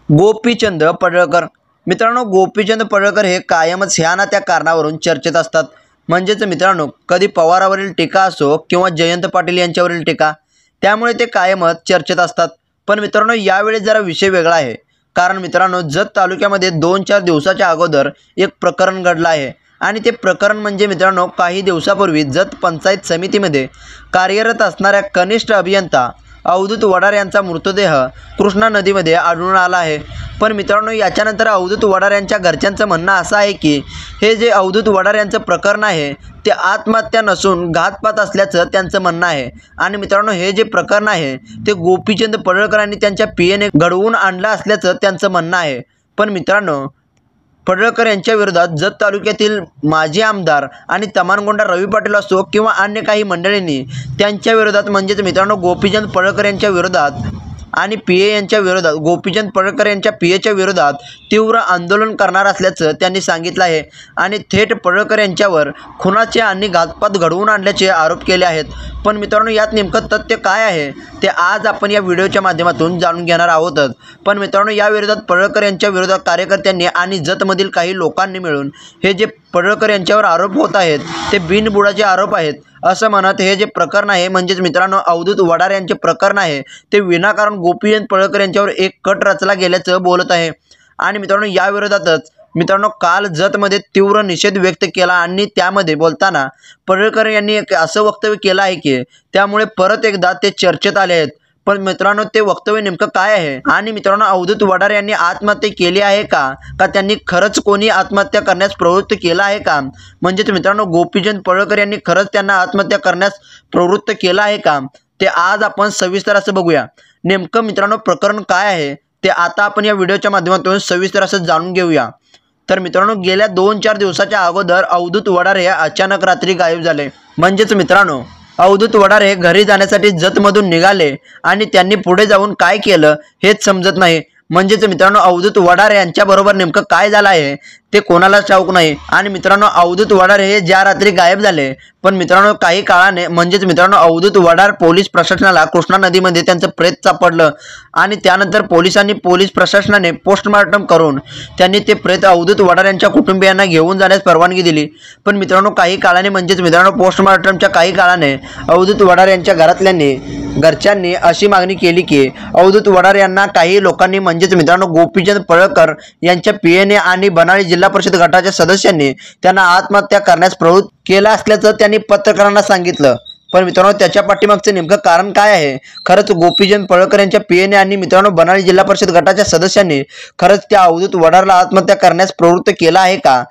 गोपीचंद पडळकर. मित्रांनो, गोपीचंद पडळकर हे कायमच ह्या ना त्या कारणावरून चर्चेत असतात. म्हणजेच मित्रांनो, कधी पवारावरील टीका असो किंवा जयंत पाटील यांच्यावरील टीका, त्यामुळे ते कायमच चर्चेत असतात. पण मित्रांनो, यावेळी जरा विषय वेगळा आहे. कारण मित्रांनो, जत तालुक्यामध्ये 2-4 दिवसाच्या अगोदर एक प्रकरण घडलं आहे. आणि ते प्रकरण म्हणजे मित्रांनो, काही दिवसापूर्वी जत पंचायत समितीमध्ये कार्यरत असणाऱ्या कनिष्ठ अभियंता अवधूत वडार यांचा मृतदेह कृष्णा नदीमध्ये आढळून आला आहे. पण मित्रांनो, याच्यानंतर अवधूत वडार यांच्या घरच्यांचं म्हणणं असं आहे की हे जे अवधूत वडार यांचं प्रकरण आहे ते आत्महत्या नसून घातपात असल्याचं त्यांचं म्हणणं आहे. आणि मित्रांनो, हे जे प्रकरण आहे ते गोपीचंद पडळकर यांनी त्यांच्या पीएने घडवून आणलं असल्याचं त्यांचं म्हणणं आहे. पण मित्रांनो, पडळकर यांच्या विरोधात जत तालुक्यातील माजी आमदार आणि तमानगोंडा रवी पाटील असो किंवा अन्य काही मंडळींनी त्यांच्या विरोधात म्हणजेच मित्रांनो गोपीचंद पडळकर यांच्या विरोधात आणि पीए यांच्या विरोधात गोपीचंद पडळकर यांच्या पीएच्या विरोधात तीव्र आंदोलन करणार असल्याचं त्यांनी सांगितलं आहे. आणि थेट पडळकर यांच्यावर खुनाचे आणि घातपात घडवून आणल्याचे आरोप केले आहेत. पण मित्रांनो, यात नेमकं तथ्य काय आहे ते आज आपण या व्हिडिओच्या माध्यमातून जाणून घेणार आहोतच. पण मित्रांनो, या विरोधात पडळकर यांच्या विरोधात कार्यकर्त्यांनी आणि जतमधील काही लोकांनी मिळून हे जे पडळकर यांच्यावर आरोप होत आहेत ते बिनबुडाचे आरोप आहेत असं म्हणत हे जे प्रकरण आहे म्हणजेच मित्रांनो अवधूत वडार यांचे प्रकरण आहे ते विनाकारण गोपीचंद पडळकर यांच्यावर एक कट रचला गेल्याचं बोलत आहे. आणि मित्रांनो, या विरोधातच मित्रांनो काल जतमध्ये तीव्र निषेध व्यक्त केला आणि त्यामध्ये बोलताना पडळकर यांनी एक असं वक्तव्य केलं आहे की त्यामुळे परत एकदा ते चर्चेत आले आहेत. पण मित्रांनो, ते वक्तव्य नेमकं काय आहे आणि मित्रांनो अवधूत वडार यांनी आत्महत्या केली आहे का त्यांनी खरंच कोणी आत्महत्या करण्यास प्रवृत्त केलं आहे का, म्हणजेच मित्रांनो गोपीचंद पडळकर यांनी खरंच त्यांना आत्महत्या करण्यास प्रवृत्त केलं आहे का, ते आज आपण सविस्तर असं बघूया. नेमकं मित्रांनो प्रकरण काय आहे ते आता आपण या व्हिडिओच्या माध्यमातून सविस्तर असं जाणून घेऊया. तर मित्रांनो, गेल्या 2-4 दिवसाच्या अगोदर अवधूत वडार हे अचानक रात्री गायब झाले. म्हणजेच मित्रांनो, अवधूत वडार हे घरी जाण्यासाठी जतमधून निघाले आणि त्यांनी पुढे जाऊन काय केलं हेच समजत नाही. म्हणजेच मित्रांनो, अवधूत वडार यांच्याबरोबर नेमकं काय झालं आहे ते कोणालाच ठाऊक नाही. आणि मित्रांनो, अवधूत वडार हे ज्या रात्री गायब झाले पण मित्रांनो काही काळाने म्हणजेच मित्रांनो अवधूत वडार पोलीस प्रशासनाला कृष्णा नदीमध्ये त्यांचं प्रेत सापडलं. आणि त्यानंतर पोलीस प्रशासनाने पोस्टमार्टम करून त्यांनी ते प्रेत अवधूत वडार यांच्या कुटुंबियांना घेऊन जाण्यास परवानगी दिली. पण मित्रांनो काही काळाने म्हणजेच मित्रांनो पोस्टमार्टमच्या काही काळाने अवधूत वडार यांच्या घरच्यांनी अशी मागणी केली की अवधूत वडार यांना काही लोकांनी म्हणजेच मित्रांनो गोपीचंद पडळकर यांच्या पीएने आणि बनाळी जिल्हा परिषद गटाच्या सदस्यांनी त्यांना आत्महत्या करण्यास प्रवृत्त केलं असल्याचं त्यांनी पत्रकारांना सांगितलं. पण मित्रांनो, त्याच्या पाठीमागचं नेमकं कारण काय आहे, खरंच गोपीचंद पडळकर यांच्या पीएने आणि मित्रांनो बनाळी जिल्हा परिषद गटाच्या सदस्यांनी खरंच त्या अवधूत वडारला आत्महत्या करण्यास प्रवृत्त केला आहे का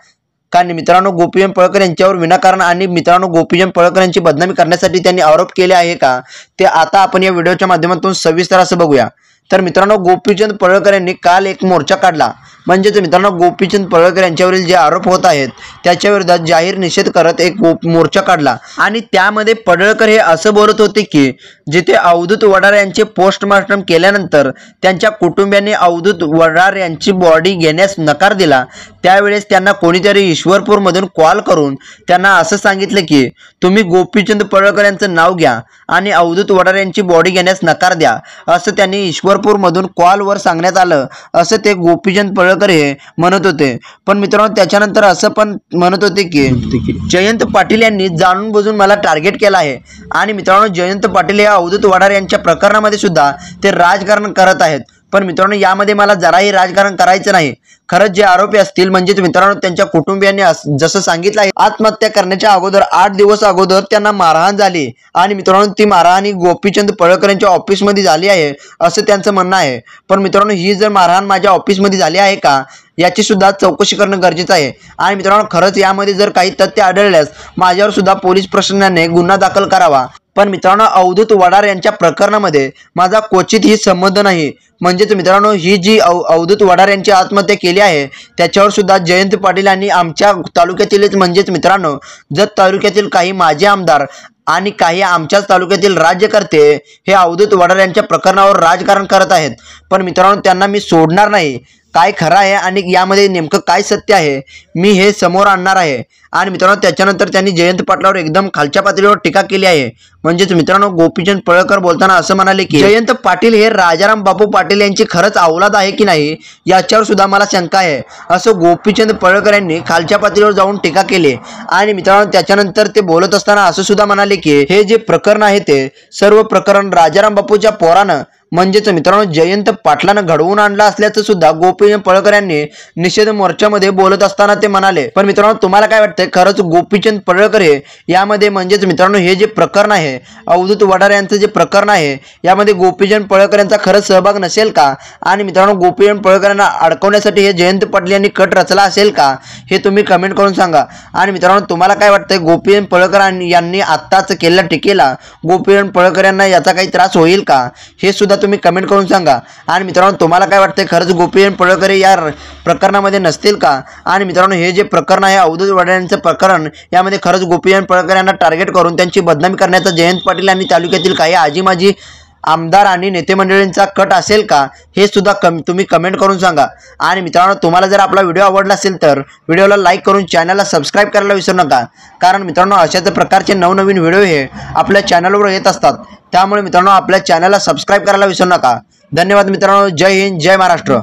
मित्रांनो गोपीचंद पडळकर यांच्यावर विनाकारण आणि मित्रांनो गोपीचंद पडळकर यांची बदनामी करण्यासाठी त्यांनी आरोप केले आहे का, ते आता आपण या व्हिडिओच्या माध्यमातून सविस्तर असं बघूया. तर मित्रांनो, गोपीचंद पडळकर यांनी काल एक मोर्चा काढला. म्हणजेच मित्रांनो गोपीचंद पडळकर यांच्यावरील जे आरोप होत आहेत त्याच्या विरोधात जाहीर निषेध करत एक मोर्चा काढला. आणि त्यामध्ये पडळकर हे असं बोलत होते की जिथे अवधूत वडार यांचे पोस्टमार्टम केल्यानंतर त्यांच्या कुटुंबियांनी अवधूत वडार यांची बॉडी घेण्यास नकार दिला त्यावेळेस त्यांना कोणीतरी ईश्वरपूरमधून कॉल करून त्यांना असं सांगितलं की तुम्ही गोपीचंद पडळकर यांचं नाव घ्या आणि अवधूत वडार यांची बॉडी घेण्यास नकार द्या, असं त्यांनी ईश्वरपूरमधून कॉलवर सांगण्यात आलं असं ते गोपीचंद पडळकर हे म्हणत होते. पण मित्रांनो, त्याच्यानंतर असं पण म्हणत होते की जयंत पाटील यांनी जाणून बुजून मला टार्गेट केलं आहे. आणि मित्रांनो, जयंत पाटील या अवधूत वडार यांच्या प्रकरणामध्ये सुद्धा ते राजकारण करत आहेत. पण मित्रांनो, यामध्ये मला जराही राजकारण करायचं नाही. खरंच जे आरोपी असतील म्हणजेच मित्रांनो त्यांच्या कुटुंबियांनी जसं सांगितलं आहे आत्महत्या करण्याच्या अगोदर 8 दिवस अगोदर त्यांना मारहाण झाली आणि मित्रांनो ती मारहाण ही गोपीचंद पडळकर यांच्या ऑफिसमध्ये झाली आहे असं त्यांचं म्हणणं आहे. पण मित्रांनो, ही जर मारहाण माझ्या ऑफिसमध्ये झाली आहे का याची सुद्धा चौकशी करणं गरजेचं आहे. आणि मित्रांनो, खरंच यामध्ये जर काही तथ्य आढळल्यास माझ्यावर सुद्धा पोलीस प्रशासनाने गुन्हा दाखल करावा. पण मित्रांनो, अवधूत वडार यांच्या प्रकरणामध्ये माझा क्वचितही संबंध नाही. म्हणजेच मित्रांनो, ही जी अवधूत वडार यांची आत्महत्या केली आहे त्याच्यावर सुद्धा जयंत पाटील आणि आमच्या तालुक्यातीलच म्हणजेच मित्रांनो जत तालुक्यातील काही माजी आमदार आणि काही आमच्याच तालुक्यातील राज्यकर्ते हे अवधूत वडार यांच्या प्रकरणावर राजकारण करत आहेत. पण मित्रांनो, त्यांना मी सोडणार नाही. काय खरं आहे आणि यामध्ये नेमकं काय सत्य आहे मी हे समोर आणणार आहे. आणि मित्रांनो त्याच्यानंतर त्यांनी जयंत पाटलावर एकदम खालच्या पातळीवर टीका केली आहे। म्हणजेच मित्रांनो गोपीचंद पडळकर बोलताना असं म्हणाले की जयंत पाटील हे राजाराम बापू पाटील यांची खरंच औलाद आहे की नाही याच्यावर सुद्धा मला शंका आहे, असं गोपीचंद पडळकर यांनी खालच्या पातळीवर जाऊन टीका केली। आणि मित्रांनो त्याच्यानंतर ते बोलत असताना असं सुद्धा म्हणाले की हे जे प्रकरण आहे ते सर्व प्रकरण राजाराम बापूच्या पोरानं म्हणजेच मित्रांनो जयंत पाटलानं घडवून आणलं असल्याचं सुद्धा गोपीचंद पडळकर यांनी निषेध मोर्चामध्ये बोलत असताना ते म्हणाले। पण मित्रांनो तुम्हाला काय वाटतंय, खरंच गोपीचंद पडळकर हे यामध्ये म्हणजेच मित्रांनो हे जे प्रकरण आहे अवधूत वडार यांचं जे प्रकरण आहे यामध्ये गोपीचंद पडळकर यांचा खरंच सहभाग नसेल का? आणि मित्रांनो गोपीचंद पडळकर यांना अडकवण्यासाठी हे जयंत पाटील यांनी कट रचला असेल का, हे तुम्ही कमेंट करून सांगा। आणि मित्रांनो तुम्हाला काय वाटतंय, गोपीचंद पडळकर यांनी आत्ताच केलेल्या टीकेला गोपीचंद पडळकर यांना याचा काही त्रास होईल का, हे सुद्धा तुम्ही कमेंट करून सांगा। आणि मित्रांनो तुम्हाला काय वाटतंय, खरंच गोपीचंद पडळकर या प्रकरणामध्ये नसतील का? आणि मित्रांनो हे जे प्रकरण आहे अवधूत वडार यांचं प्रकरण यामध्ये खरंच गोपीचंद पडळकर यांना टार्गेट करून त्यांची बदनामी करण्याचा जयंत पाटील आणि तालुक्यातील काही आजी माजी आमदार आणि नेते मंडळींचा कट असेल का, हे सुद्धा तुम्ही कमेंट करून सांगा। आणि मित्रांनो तुम्हाला जर आपला व्हिडिओ आवडला असेल तर व्हिडिओला लाईक करून चॅनलला सबस्क्राईब करायला विसरू नका, कारण मित्रांनो अशाच प्रकारचे नवनवीन व्हिडिओ हे आपल्या चॅनलवर येत असतात। त्यामुळे मित्रांनो आपल्या चॅनलला सबस्क्राईब करायला विसरू नका। धन्यवाद मित्रांनो, जय हिंद, जय महाराष्ट्र।